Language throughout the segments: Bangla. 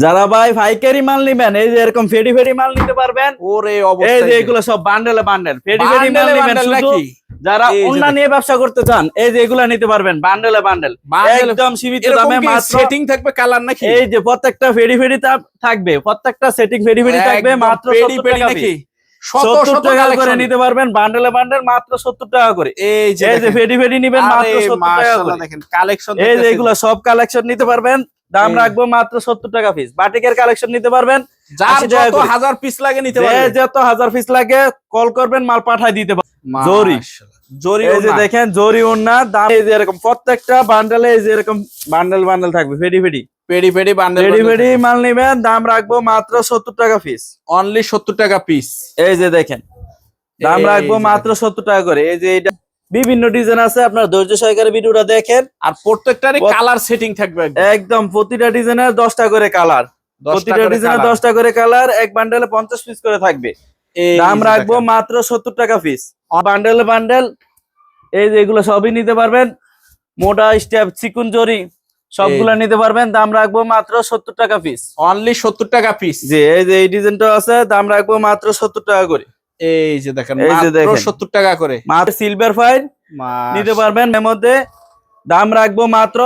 যারা ভাই পাইকারি মাল নিবেন, এই যে এরকম ফেডি ফেডি মাল নিতে পারবেন। ওরে এই অবস্থা যে এগুলো সব বান্ডেলে বান্ডেল ফেডি ফেডি মাল নিবেন বান্ডেল শুধু। নাকি? যারা এই যে অন্য নিয়ে ব্যবসা করতে চান, এই যে এগুলা নিতে পারবেন বান্ডেলে বান্ডেল, বান্ডেল একদম সীমিত এরকম দামে কি মাত্র। সেটিং থাকবে কালার নাকি? এই যে প্রত্যেকটা ফেডি ফেডি থাকবে, প্রত্যেকটা সেটিং ফেডি ফেডি থাকবে একদম মাত্র পেডি 70 পেডি টাকা নাকি? piece। শত 70 শত টাকা করে কালেকশন। নিতে পারবেন বান্ডেলে বান্ডেল মাত্র 70 টাকা করে। এই যে এই যে দেখেন, ফেডি ফেডি নিবেন আরে মাত্র 70 টাকা মাশাআল্লাহ করে। দেখেন কালেকশন এই যে দেখতেছেন। এগুলো সব কালেকশন নিতে পারবেন, দাম এই। রাখবো মাত্র 70 টাকা পিস। বাটিকের কালেকশন নিতে পারবেন যার 80 টাকা যত করে। হাজার পিস লাগে নিতে যে পারবে। যত হাজার পিস লাগে কল করবেন, মাল পাঠায় দিতে পারবেন। জরি, মাশাআল্লাহ জরি এই যে ওনা। দেখেন জরি ওন্না দাম। এই যে এরকম প্রত্যেকটা বান্ডেলে এই যে এরকম বান্ডেল বান্ডেল থাকবে ফেডি ফেডি। পেডি পেডি বান্ডেল ফেডি ফেডি মাল নিবেন, দাম রাখবো মাত্র 70 টাকা পিস। অনলি 70 টাকা পিস। এই যে দেখেন দাম এই রাখবো যে মাত্র 70 টাকা করে। এই যে এটা বিভিন্ন ডিজাইন আছে, আপনার ধৈর্য সহকারে ভিডিওটা দেখেন। আর প্রত্যেকটারই কালার সেটিং থাকবে একদম। একদম প্রতিটা ডিজাইনের 10টা করে কালার, 10টা প্রতিটা করে ডিজাইনে কালার। 10টা করে কালার। এক বান্ডেলে 50 পিস করে থাকবে। এই দাম যে রাখবো দেখেন। মাত্র 70 টাকা পিস। বান্ডেল বান্ডেল এই যে এগুলো সবই নিতে পারবেন। মোটা স্টেপ চিকুন জরি সবগুলা নিতে পারবেন, দাম রাখবো মাত্র 70 টাকা পিস। অনলি 70 টাকা পিস। জি এই যে এই ডিজাইনটা আছে, দাম রাখবো মাত্র 70 টাকা করে। এই যে দেখেন এই যে মাত্র দেখেন। 70 টাকা করে। মাত্র সিলভার ফাইল নিতে পারবেন, এর মধ্যে দাম রাখবো মাত্র।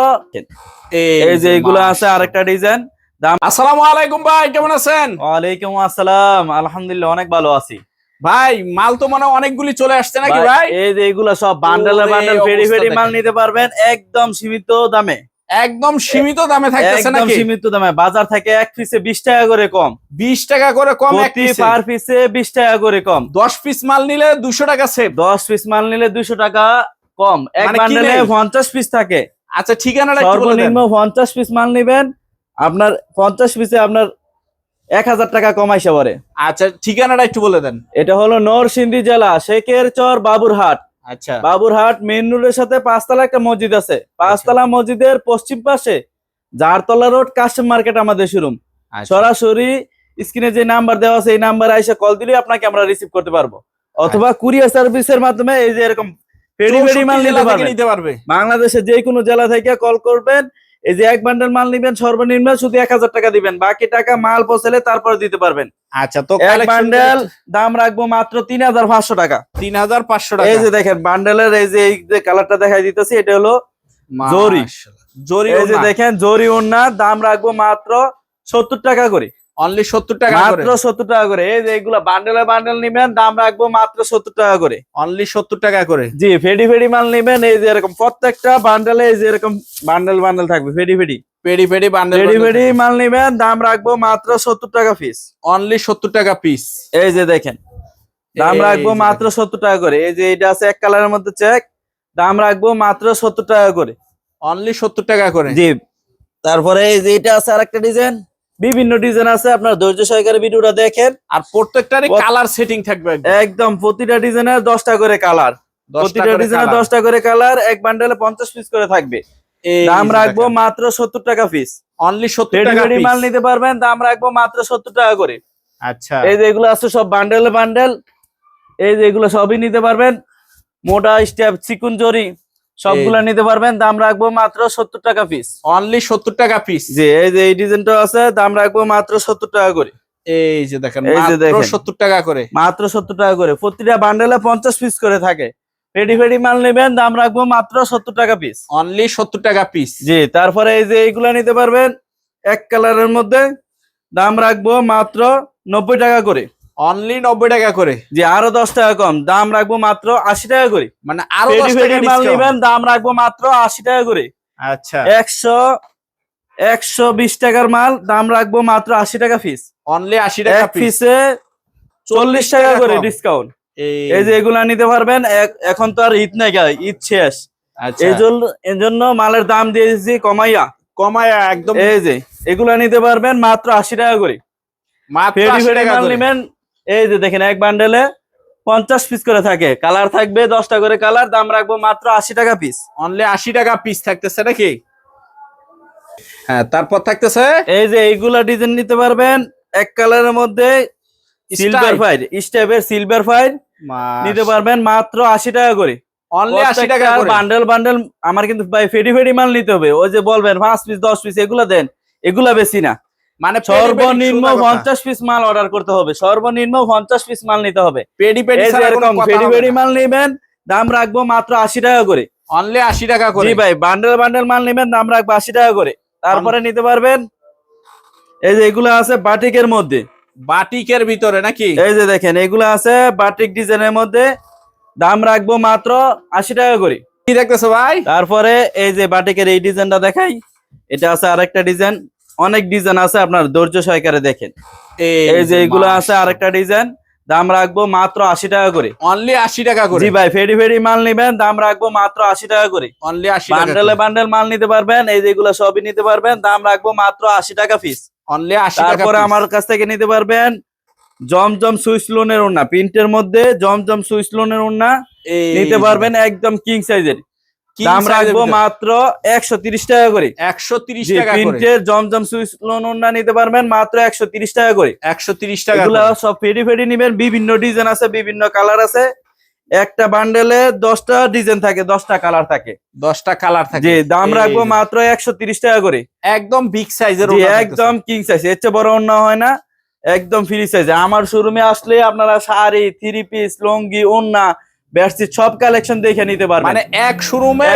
এই যে এগুলো আছে আরেকটা ডিজাইন দাম। আসসালামু আলাইকুম ভাই, কেমন আছেন? ওয়ালাইকুম আসসালাম, আলহামদুলিল্লাহ অনেক ভালো আছি ভাই মাল তো মনে হয় অনেকগুলি চলে আসছে নাকি ভাই? এই যে এগুলো সব বান্ডেলে ওরে বান্ডেল ফেরি অবস্থা ফেরি মাল দেখেন। নিতে পারবেন একদম সীমিত দামে। একদম সীমিত দামে থাকতেছে একদম নাকি? সীমিত দামে, বাজার থেকে এক পিসে 20 টাকা করে কম। 20 টাকা করে কম এক প্রতি পিসে। পার পিসে 20 টাকা করে কম। 10 পিস মাল নিলে 200 টাকা সেভ। 10 পিস মাল নিলে 200 টাকা কম। এক মানে বান্ডেলে কিনে? 50 পিস থাকে। আচ্ছা ঠিকানাটা একটু বলে দেন। সর্বনিম্ন 50 পিস মাল নিবেন, আপনার 50 পিসে আপনার 1000 টাকা কমাইছে পরে। আচ্ছা ঠিকানাটা একটু বলে দেন। এটা হলো নরসিংদী জেলা শেখের চর বাবুরহাট। আচ্ছা বাবুরহাট মেইন রোডের সাথে 5তলা একটা মসজিদ আছে, 5তলা মসজিদের পশ্চিম পাশে জারতলা রোড কাস্টম মার্কেট আমাদের শোরুম। আচ্ছা। সরাসরি স্ক্রিনে যে নাম্বার দেওয়া আছে এই নাম্বারে এসে কল দিলে আপনাকে আমরা রিসিভ করতে পারবো, অথবা কুরিয়ার সার্ভিসের মাধ্যমে এই যে এরকম ফেরি ফেরি মাল 64 নিতে জেলা থেকে পারবেন। নিতে পারবে। বাংলাদেশে যে কোনো জেলা থেকে কল করবেন, এই যে এক বান্ডেল মাল নিবেন সর্বনিম্ন শুধু 1000 টাকা দিবেন, বাকি টাকা মাল পৌঁছালে তারপর দিতে পারবেন। আচ্ছা তো এক বান্ডেল দাম রাখবো মাত্র 3500 টাকা। 3500 টাকা। এই যে দেখেন বান্ডেলের এই যে কালারটা দেখাই দিতেছি, এটা হলো জরি। জরি এই যে দেখেন জরি ওন্না, দাম রাখবো মাত্র 70 টাকা করে। অনলি 70 টাকা করে। মাত্র 70 টাকা করে। এই যে এগুলা বান্ডেলে বান্ডেল নিবেন, দাম রাখবো মাত্র 70 টাকা করে। অনলি 70 টাকা করে। জি ফেডি ফেডি মাল নিবেন, এই যে এরকম প্রত্যেকটা বান্ডেলে এই যে এরকম বান্ডেল বান্ডেল থাকবে ফেডি ফেডি। পেডি পেডি বান্ডেল। ফেডি ফেডি মাল নিবেন, দাম রাখবো মাত্র 70 টাকা পিস। অনলি 70 টাকা পিস। এই যে দেখেন দাম এই রাখবো যে মাত্র 70 টাকা করে। এই যে এটা আছে এক কালারের মধ্যে চেক, দাম রাখবো মাত্র 70 টাকা করে। অনলি 70 টাকা করে। জি তারপরে এই যে এটা আছে আরেকটা ডিজাইন, বিভিন্ন ডিজাইন আছে, আপনার ধৈর্য সহকারে ভিডিওটা দেখেন। আর প্রত্যেকটারই কালার সেটিং থাকবে একদম। একদম প্রতিটা ডিজাইনের 10টা করে কালার, 10টা প্রতিটা করে ডিজাইনের কালার। 10টা করে কালার। এক বান্ডেলে 50 পিস করে থাকবে, এই দাম যে রাখবো দেখেন। মাত্র 70 টাকা পিস। অনলি 70 রেডি টাকা রেডি পিস। মাল নিতে পারবেন, দাম রাখবো মাত্র 70 টাকা করে। আচ্ছা এই যে এগুলো আছে সব বান্ডেলে বান্ডেল, এই যে এগুলো সবই নিতে পারবেন। মোটা স্টেপ চিকুন জরি সবগুলা নিতে পারবেন, দাম রাখবো মাত্র 70 টাকা পিস। অনলি 70 টাকা পিস। জি এই যে এই ডিজাইনটা আছে, দাম রাখবো মাত্র 70 টাকা করে। এই যে দেখেন এই যে মাত্র দেখেন। 70 টাকা করে। মাত্র 70 টাকা করে। প্রতিটা বান্ডেলে 50 পিস করে থাকে। রেডি ফেডি মাল নেবেন, দাম রাখবো মাত্র 70 টাকা পিস। অনলি 70 টাকা পিস। জি তারপরে এই যে এইগুলা নিতে পারবেন এক কালারের মধ্যে, দাম রাখবো মাত্র 90 টাকা করে। অনলি 90 টাকা করে। জি আরো 10 টাকা কম, দাম রাখবো মাত্র 80 টাকা করে। মানে আরো ফেডি 10 ফেডি টাকা মাল ডিসকাউন্ট। নেবেন, দাম রাখবো মাত্র 80 টাকা করে। আচ্ছা 120 টাকার মাল, দাম রাখবো মাত্র 80 টাকা পিস। অনলি 80 টাকা এক পিস। পিসে 40 টাকা করে ডিসকাউন্ট। এই যে এগুলা নিতে পারবেন। এখন তো আর ঈদ নাই, ঈদ শেষ, আচ্ছা এই জন্য মালের দাম দিয়ে দিচ্ছি কমাইয়া। কমায় একদম। এই যে এগুলা নিতে পারবেন মাত্র 80 টাকা করে। মাত্র ফেডি 80 ফেডি টাকা মাল করে। নিবেন, এই যে দেখেন এক বান্ডেলে 50 পিস করে থাকে, কালার থাকবে 10টা করে কালার, দাম রাখবো মাত্র 80 টাকা পিস। অনলি 80 টাকা পিস থাকতেছে নাকি? হ্যাঁ তারপর থাকতেছে এই যে এইগুলা ডিজাইন নিতে পারবেন এক কালারের মধ্যে সিলভার ফাইল স্টেপের সিলভার ফাইল নিতে পারবেন মাত্র 80 টাকা করে। অনলি 80 টাকা করে। বান্ডেল বান্ডেল আমার কিন্তু ভাই ফেডি ফেডি মাল নিতে হবে, ওই যে বলবেন 5 পিস 10 পিস এগুলা দেন, এগুলা বেশি না। মানে সর্বনিম্ন 50 পিস মাল অর্ডার করতে হবে, সর্বনিম্ন 50 পিস মাল নিতে হবে। পেডি পেডি এই যে ছাড়া কোনো এরকম কথা পেডি হবে পেডি না। মাল নেবেন, দাম রাখবো মাত্র 80 টাকা করে। অনলি 80 টাকা করে। জি ভাই, বান্ডেল বান্ডেল মাল নেবেন, দাম রাখবো 80 টাকা করে। তারপরে নিতে পারবেন এই যে এগুলো আছে বাটিকের মধ্যে, বাটিকের ভিতরে নাকি? এই যে দেখেন এগুলো আছে বাটিক ডিজাইনের মধ্যে, দাম রাখবো মাত্র 80 টাকা করে। কি দেখতেছো ভাই? তারপরে এই যে বাটিকের এই ডিজাইনটা দেখাই, এটা আছে আরেকটা ডিজাইন, অনেক ডিজাইন আছে, আপনার ধৈর্য সহকারে দেখেন। এই যে এগুলো আছে আরেকটা ডিজাইন, দাম রাখবো মাত্র 80 টাকা করে। অনলি 80 টাকা করে। জি ভাই, ফেডি ফেডি মাল নিবেন, দাম রাখবো মাত্র 80 টাকা করে। অনলি 80 টাকা। বান্ডেলে বান্ডেল মাল নিতে পারবেন, এই যে এগুলো সবই নিতে পারবেন, দাম রাখবো মাত্র 80 টাকা পিস। অনলি 80 টাকা। তারপরে আমার কাছ থেকে নিতে পারবেন জমজম সুইস লোনের ওড়না, প্রিন্টের মধ্যে জমজম সুইস লোনের ওড়না নিতে পারবেন, একদম কিং সাইজের, দাম রাখবো মাত্র 130 টাকা করে। 130 টাকা করে। প্রিন্টের জমজম সুইস লোন ওড়না নিতে পারবেন মাত্র 130 টাকা করে। 130 টাকা। এগুলো সব ফেডি ফেডি নিবেন, বিভিন্ন ডিজাইন আছে, বিভিন্ন কালার আছে। একটা বান্ডেলে 10টা ডিজাইন থাকে, 10টা কালার থাকে, 10টা কালার থাকে। জি, দাম রাখবো মাত্র 130 টাকা করে। একদম বিগ সাইজের। জি, একদম কিং সাইজ, এর চেয়ে বড় ওড়না হয় না, একদম ফ্রি সাইজ। আমার শোরুমে আসলে আপনারা শাড়ি, থ্রি পিস, লুঙ্গি, ওড়না, বেডশিট সব কালেকশন দেখে নিতে পারবেন। মানে এক শোরুমে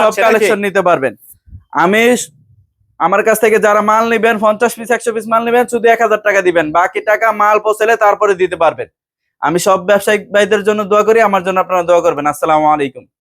সব কালেকশন নিতে পারবেন। আমার কাছ থেকে যারা মাল নেবেন 50 পিস 100 পিস মাল নেবেন, শুধু 1000 টাকা দিবেন, বাকি টাকা মাল পৌঁছালে তারপরে দিতে পারবেন। আমি সব ব্যবসায়িক ভাইদের জন্য দোয়া করি, আমার জন্য আপনারা দোয়া করবেন। আসসালামু আলাইকুম।